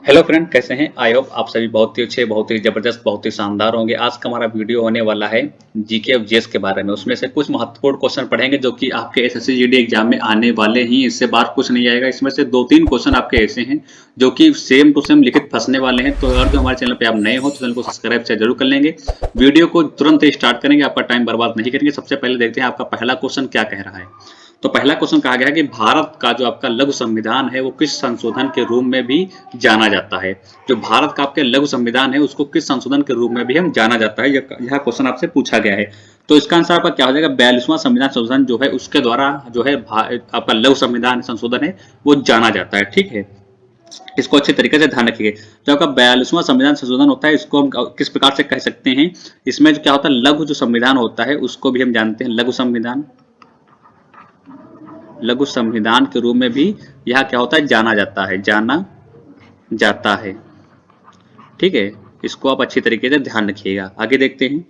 Hello friend, कैसे हैं? I hope आप सभी बहुत ही अच्छे, बहुत ही ज़बरदस्त, बहुत ही शानदार होंगे। आज का हमारा वीडियो होने वाला है जीके और जीएस के बारे में। उसमें से कुछ महत्वपूर्ण क्वेश्चन पढ़ेंगे जो कि आपके एसएससी जीडी एग्जाम में आने वाले ही, इससे बाहर कुछ नहीं आएगा। इसमें से 2-3 क्वेश्चन आपके ऐसे हैं जो कि सेम टू सेम लिखित फंसने वाले हैं। तो अगर जो हमारे चैनल पर आप नए हो तो चैनल को सब्सक्राइब से जरूर कर लेंगे। वीडियो को तुरंत ही स्टार्ट करेंगे, आपका टाइम बर्बाद नहीं करेंगे। सबसे पहले देखते हैं आपका पहला क्वेश्चन क्या कह रहा है। तो पहला क्वेश्चन कहा गया है कि भारत का जो आपका लघु संविधान है वो किस संशोधन के रूप में भी जाना जाता है। जो भारत का आपके लघु संविधान है उसको किस संशोधन के रूप में भी हम जाना जाता है, यह क्वेश्चन आपसे पूछा गया है। तो इसका आंसर आपका क्या हो जाएगा? 42वां संविधान संशोधन जो है उसके द्वारा जो है आपका लघु संविधान संशोधन है वो जाना जाता है। ठीक है, इसको अच्छे तरीके से ध्यान रखिए। जो आपका 42वां संविधान संशोधन होता है इसको हम किस प्रकार से कह सकते हैं? इसमें जो क्या होता है, लघु जो संविधान होता है उसको भी हम जानते हैं लघु संविधान। लघु संविधान के रूप में भी यह क्या होता है, जाना जाता है, जाना जाता है। ठीक है, इसको आप अच्छी तरीके से ध्यान रखिएगा। आगे देखते हैं।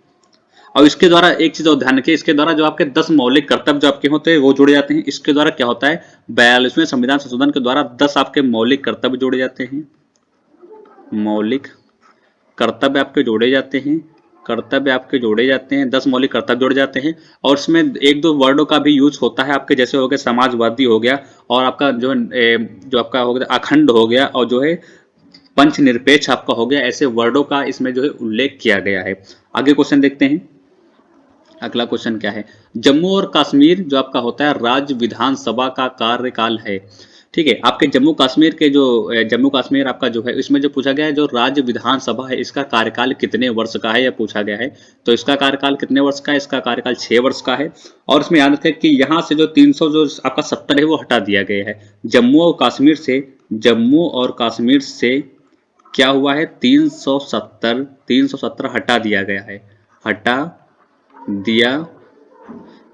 और इसके द्वारा एक चीज और ध्यान रखिए, इसके द्वारा जो आपके 10 मौलिक कर्तव्य जो आपके होते हैं वो जुड़े जाते हैं। इसके द्वारा क्या होता है, 42वें संविधान संशोधन के द्वारा 10 आपके मौलिक कर्तव्य जोड़े जाते हैं। मौलिक कर्तव्य आपके जोड़े जाते हैं, कर्तव्य आपके जोड़े जाते हैं, 10 मौलिक कर्तव्य जोड़े जाते हैं। और इसमें एक दो वर्डों का भी यूज होता है आपके, जैसे हो गया समाजवादी हो गया, और आपका जो आपका हो गया अखंड हो गया, और जो है पंच निरपेक्ष आपका हो गया। ऐसे वर्डों का इसमें जो है उल्लेख किया गया है। आगे क्वेश्चन देखते हैं। अगला क्वेश्चन क्या है? जम्मू और कश्मीर जो आपका होता है राज्य विधानसभा का कार्यकाल है। ठीक है, आपके जम्मू कश्मीर के जो जम्मू कश्मीर आपका जो है इसमें जो पूछा गया है जो राज्य विधानसभा है इसका कार्यकाल कितने वर्ष का है, यह पूछा गया है। तो इसका कार्यकाल कितने वर्ष का है? इसका कार्यकाल 6 वर्ष का है। और इसमें याद रखें कि यहाँ से जो 300 जो आपका 70 है वो हटा दिया गया है। जम्मू और कश्मीर से, जम्मू और कश्मीर से क्या हुआ है, 370 हटा दिया गया है, हटा दिया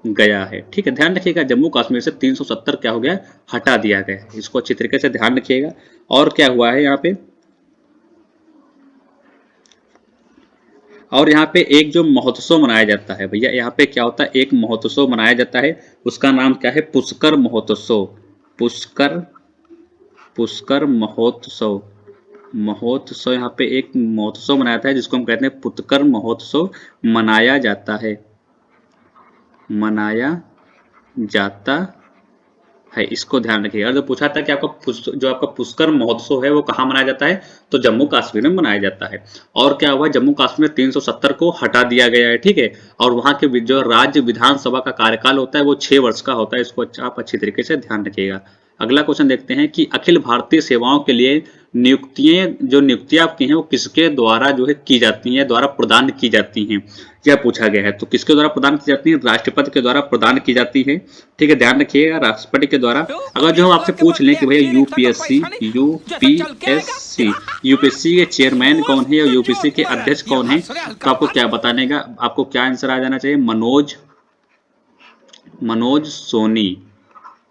गया है। ठीक है, ध्यान रखिएगा जम्मू कश्मीर से 370 क्या हो गया, हटा दिया गया है। इसको अच्छी तरीके से ध्यान रखिएगा। और क्या हुआ है यहाँ पे, और यहाँ पे एक जो महोत्सव मनाया जाता है भैया, यहाँ पे क्या होता है, एक महोत्सव मनाया जाता है। उसका नाम क्या है? पुष्कर महोत्सव। पुष्कर, पुष्कर महोत्सव। महोत्सव यहाँ पे एक महोत्सव मनाया जाता है जिसको हम कहते हैं पुष्कर महोत्सव मनाया जाता है, मनाया जाता है। इसको ध्यान रखिएगा। और जो पूछा था कि आपका जो आपका पुष्कर महोत्सव है वो कहाँ मनाया जाता है, तो जम्मू कश्मीर में मनाया जाता है। और क्या हुआ, जम्मू कश्मीर 370 को हटा दिया गया है। ठीक है, और वहां के जो राज्य विधानसभा का कार्यकाल होता है वो 6 वर्ष का होता है। इसको आप अच्छी तरीके से ध्यान रखिएगा। अगला क्वेश्चन देखते हैं कि अखिल भारतीय सेवाओं के लिए नियुक्तियां आपकी हैं वो किसके द्वारा जो है की जाती हैं, द्वारा प्रदान की जाती हैं, यह पूछा गया है। तो किसके द्वारा प्रदान की जाती है? राष्ट्रपति के द्वारा प्रदान की जाती है। ठीक है, ध्यान रखिएगा, राष्ट्रपति के द्वारा। अगर जो हम आपसे पूछ लें कि भैया यूपीएससी यूपीएससी के चेयरमैन कौन है और यूपीएससी के अध्यक्ष कौन है, तो आपको क्या बताने का, आपको क्या आंसर आ जाना चाहिए? मनोज सोनी।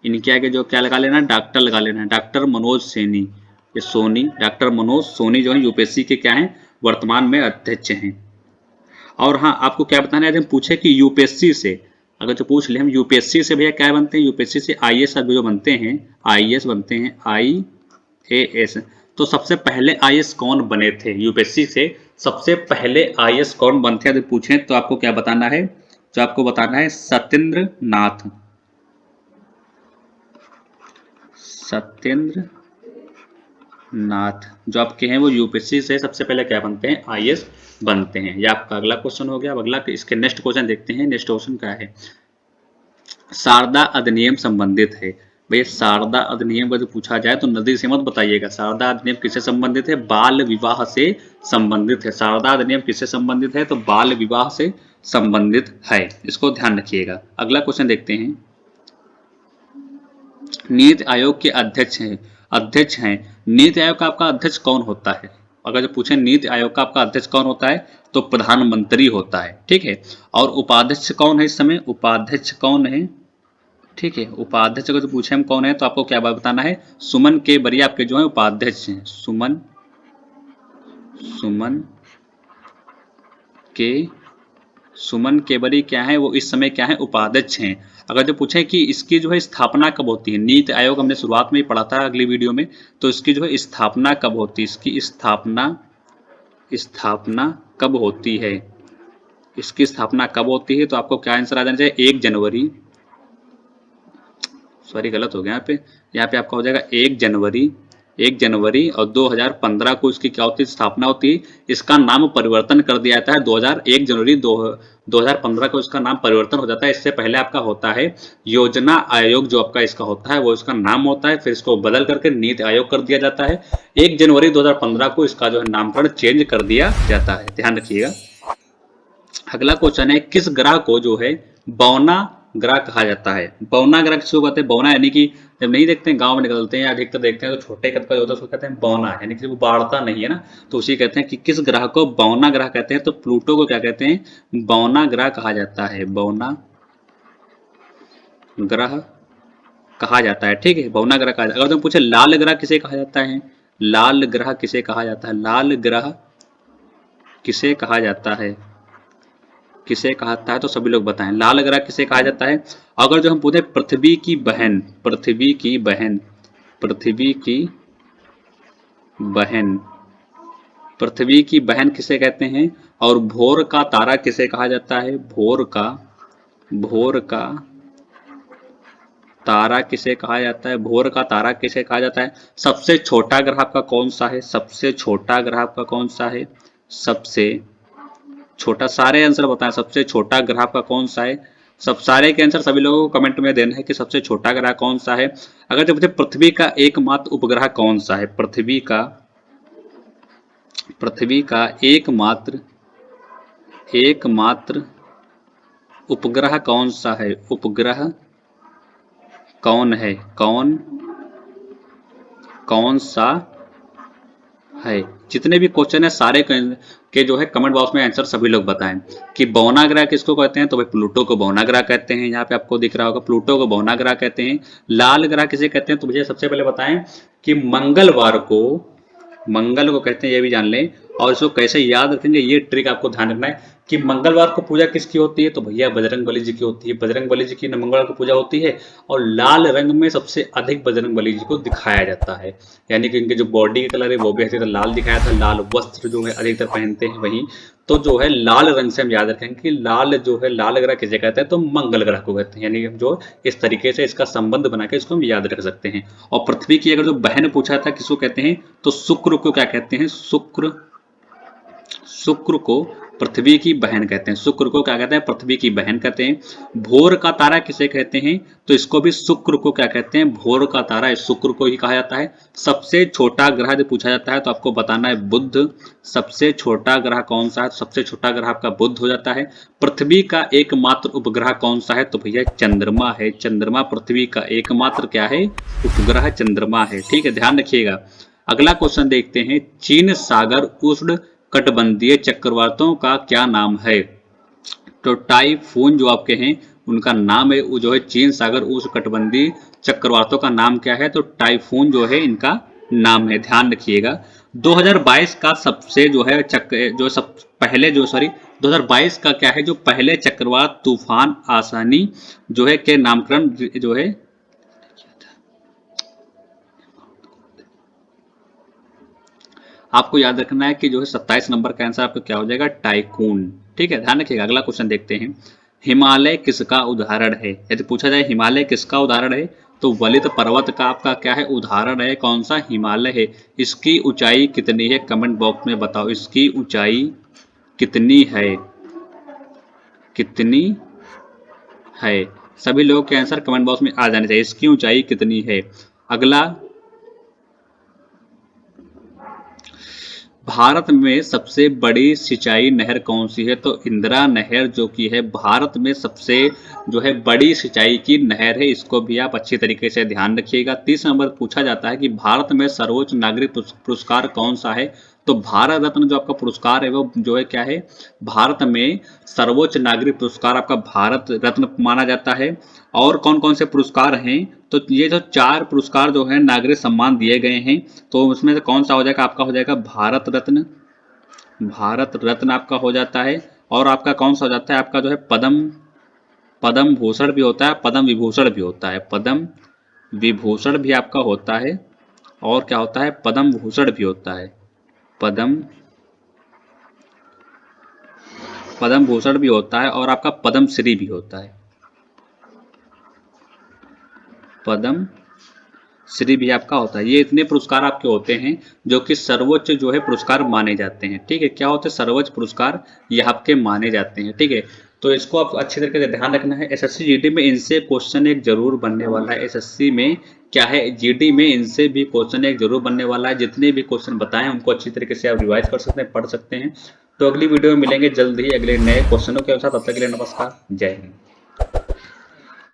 इनके आगे जो क्या लगा लेना, डॉक्टर लगा लेना, डॉक्टर मनोज सैनी। ये सोनी, डॉक्टर मनोज सोनी जो है यूपीएससी के क्या हैं, वर्तमान में अध्यक्ष हैं। और हाँ, आपको क्या बताना है, हम पूछे कि यूपीएससी से, अगर जो पूछ ले हम यूपीएससी से भैया क्या बनते हैं, यूपीएससी से आईएएस जो बनते हैं, आईएएस बनते हैं, आईएएस। तो सबसे पहले आईएएस कौन बने थे यूपीएससी से? सबसे पहले आईएएस कौन बनते हैं अगर पूछे तो आपको क्या बताना है? जो आपको बताना है सत्येंद्र नाथ, सत्येंद्र नाथ जो आपके हैं वो यूपीएससी से सबसे पहले क्या बनते हैं, आईएएस बनते हैं। यह आपका अगला क्वेश्चन हो गया। अब अगला इसके नेक्स्ट क्वेश्चन देखते हैं। नेक्स्ट क्वेश्चन क्या है? शारदा अधिनियम संबंधित है। भैया शारदा अधिनियम अगर पूछा जाए तो नदी से मत बताइएगा। शारदा अधिनियम किससे संबंधित है? बाल विवाह से संबंधित है। शारदा अधिनियम किससे संबंधित है? तो बाल विवाह से संबंधित है। इसको ध्यान रखिएगा। अगला क्वेश्चन देखते हैं। नीति आयोग के अध्यक्ष हैं। नीति आयोग का आपका अध्यक्ष कौन होता है? अगर जो पूछे नीति आयोग का आपका अध्यक्ष कौन होता है, तो प्रधानमंत्री होता है। ठीक है, और उपाध्यक्ष कौन है इस समय? उपाध्यक्ष कौन है? ठीक है, उपाध्यक्ष अगर जो पूछे हम कौन है तो आपको क्या बताना है? सुमन के बरिया आपके जो है उपाध्यक्ष हैं। सुमन के बरी क्या है, वो इस समय क्या है, उपाध्यक्ष हैं। अगर जो पूछे कि इसकी जो है स्थापना कब होती है, नीति आयोग हमने शुरुआत में ही पढ़ा था अगली वीडियो में, तो इसकी जो है स्थापना कब होती है, इसकी स्थापना कब होती है, इसकी स्थापना कब होती है, तो आपको क्या आंसर आ जाना चाहिए 1 जनवरी, सॉरी गलत हो गया यहाँ पे आपका हो जाएगा 1 जनवरी और 2015 को इसकी क्या होती है, स्थापना होती है। इसका नाम परिवर्तन कर दिया जाता है 1 जनवरी 2015 को इसका नाम परिवर्तन हो जाता है। इससे पहले आपका होता है योजना आयोग, जो आपका इसका होता है वो इसका नाम होता है, फिर इसको बदल करके नीति आयोग कर दिया जाता है। 1 जनवरी 2015 को इसका जो है नामकरण चेंज कर दिया जाता है, ध्यान रखिएगा। अगला क्वेश्चन है, किस ग्रह को जो है बौना ग्रह कहा जाता है। बौना ग्रह किसको कहते हैं, बौना यानी कि जब नहीं देखते हैं गांव में निकलते हैं या अधिकतर देखते हैं तो छोटे कद का जो होता है उसको कहते हैं बौना, यानी कि वो बाढ़ता नहीं है ना, तो उसी कहते हैं कि किस ग्रह को बौना ग्रह कहते हैं, तो प्लूटो को क्या कहते हैं, बौना ग्रह कहा जाता है, बौना ग्रह कहा जाता है। ठीक है, बौना ग्रह कहा जाता है। अगर तुम पूछे लाल ग्रह किसे कहा जाता है, लाल ग्रह किसे कहा जाता है, लाल ग्रह किसे कहा जाता है, किसे कहता है, तो सभी लोग बताएं लाल ग्रह किसे कहा जाता है। अगर जो हम पूछे पृथ्वी की बहन, पृथ्वी की बहन, पृथ्वी की बहन, पृथ्वी की बहन किसे कहते हैं, और भोर का तारा किसे कहा जाता है, भोर का तारा किसे कहा जाता है, भोर का तारा किसे कहा जाता है। सबसे छोटा ग्रह आपका कौन सा है, सबसे छोटा ग्रह आपका कौन सा है, सबसे छोटा, सारे आंसर बताएं सबसे छोटा ग्रह आपका कौन सा है। सब सारे के आंसर सभी लोगों को कमेंट में देना है कि सबसे छोटा ग्रह कौन सा है। अगर जब पृथ्वी का एकमात्र उपग्रह कौन सा है, पृथ्वी का एकमात्र उपग्रह कौन सा है, उपग्रह कौन है, कौन सा है। जितने भी क्वेश्चन है सारे के जो है कमेंट बॉक्स में आंसर सभी लोग बताएं कि बौना ग्रह किसको कहते हैं, तो भाई प्लूटो को बौना ग्रह कहते हैं। यहाँ पे आपको दिख रहा होगा प्लूटो को बौना ग्रह कहते हैं। लाल ग्रह किसे कहते हैं, तो मुझे सबसे पहले बताएं कि मंगल को कहते हैं, ये भी जान लें। और इसको कैसे याद रखेंगे, ये ट्रिक आपको ध्यान रखना है कि मंगलवार को पूजा किसकी होती है, तो भैया बजरंगबली जी की होती है। बजरंगबली जी की मंगलवार को पूजा होती है और लाल रंग में सबसे अधिक बजरंगबली जी को दिखाया जाता है, यानी कि इनके जो बॉडी का कलर है वो भी अधिकतर लाल दिखाया था। लाल वस्त्र जो है अधिकतर पहनते हैं वही, तो जो है लाल रंग से हम याद रखेंगे कि लाल जो है लाल ग्रह किसे कहते हैं, तो मंगल ग्रह को कहते हैं। यानी हम जो इस तरीके से इसका संबंध बना के इसको हम याद रख सकते हैं। और पृथ्वी की अगर जो बहन पूछा था किसको कहते हैं, तो शुक्र को क्या कहते हैं, शुक्र को पृथ्वी की बहन कहते हैं। शुक्र को क्या कहते हैं, पृथ्वी की बहन कहते हैं। भोर का तारा किसे कहते हैं, तो इसको भी शुक्र को क्या कहते हैं, भोर का तारा इस शुक्र को ही कहा जाता है। सबसे छोटा ग्रह जो पूछा जाता है तो आपको बताना है बुध। सबसे छोटा ग्रह कौन सा है, सबसे छोटा ग्रह आपका बुध हो जाता है। पृथ्वी का एकमात्र उपग्रह कौन सा है, तो भैया चंद्रमा है। चंद्रमा पृथ्वी का एकमात्र क्या है, उपग्रह चंद्रमा है। ठीक है, ध्यान रखिएगा। अगला क्वेश्चन देखते हैं, चीन सागर उष्ण कटिबंधीय चक्रवातों का क्या नाम है, तो टाइफून जो आपके हैं उनका नाम है वो जो है चीन सागर उष्ण कटिबंधीय चक्रवातों का नाम क्या है, तो टाइफून जो है इनका नाम है, ध्यान रखिएगा। 2022 का सबसे जो है जो सब पहले जो 2022 का क्या है, जो पहले चक्रवात तूफान आसानी जो है के नामकरण जो है आपको याद रखना है कि जो है 27 नंबर का आंसर आपका क्या हो जाएगा, टाइकून। ठीक है, ध्यान रखिएगा। अगला क्वेश्चन देखते हैं, हिमालय किसका उदाहरण है। यदि पूछा जाए हिमालय किसका उदाहरण है, तो वलित पर्वत का आपका क्या है, उदाहरण है। कौन सा, हिमालय है। इसकी ऊंचाई कितनी है, कमेंट बॉक्स में बताओ, इसकी ऊंचाई कितनी है, कितनी है। सभी लोगों के आंसर कमेंट बॉक्स में आ जाने चाहिए, इसकी ऊंचाई कितनी है। अगला, भारत में सबसे बड़ी सिंचाई नहर कौन सी है, तो इंदिरा नहर जो की है भारत में सबसे जो है बड़ी सिंचाई की नहर है। इसको भी आप अच्छी तरीके से ध्यान रखिएगा। 30 नंबर पूछा जाता है कि भारत में सर्वोच्च नागरिक पुरस्कार कौन सा है, तो भारत रत्न जो आपका पुरस्कार है वो जो है क्या है, भारत में सर्वोच्च नागरिक पुरस्कार आपका भारत रत्न माना जाता है। और कौन कौन से पुरस्कार हैं, तो ये जो 4 पुरस्कार जो है नागरिक सम्मान दिए गए हैं, तो उसमें से कौन सा हो जाएगा, आपका हो जाएगा भारत रत्न। भारत रत्न आपका हो जाता है। और आपका कौन सा हो जाता है, आपका जो है पद्म पद्म भूषण भी होता है, पद्म विभूषण भी होता है। पद्म विभूषण भी आपका होता है और क्या होता है, पद्म भूषण भी होता है। पद्म भूषण भी होता है और आपका पद्म श्री भी होता है। पद्म श्री भी आपका होता है। ये इतने पुरस्कार आपके होते हैं जो कि सर्वोच्च जो है पुरस्कार माने जाते हैं। ठीक है, क्या होते हैं, सर्वोच्च पुरस्कार ये आपके माने जाते हैं। ठीक है, तो इसको आप अच्छी तरीके से ध्यान रखना है। एसएससी जीडी में इनसे क्वेश्चन एक जरूर बनने वाला है। एसएससी में क्या है, जीडी में इनसे भी क्वेश्चन एक जरूर बनने वाला है। जितने भी क्वेश्चन बताएं उनको अच्छी तरीके से आप रिवाइज कर सकते हैं, पढ़ सकते हैं। तो अगली वीडियो में मिलेंगे जल्द ही अगले नए क्वेश्चनों के साथ। तब तक के लिए नमस्कार, जय हिंद।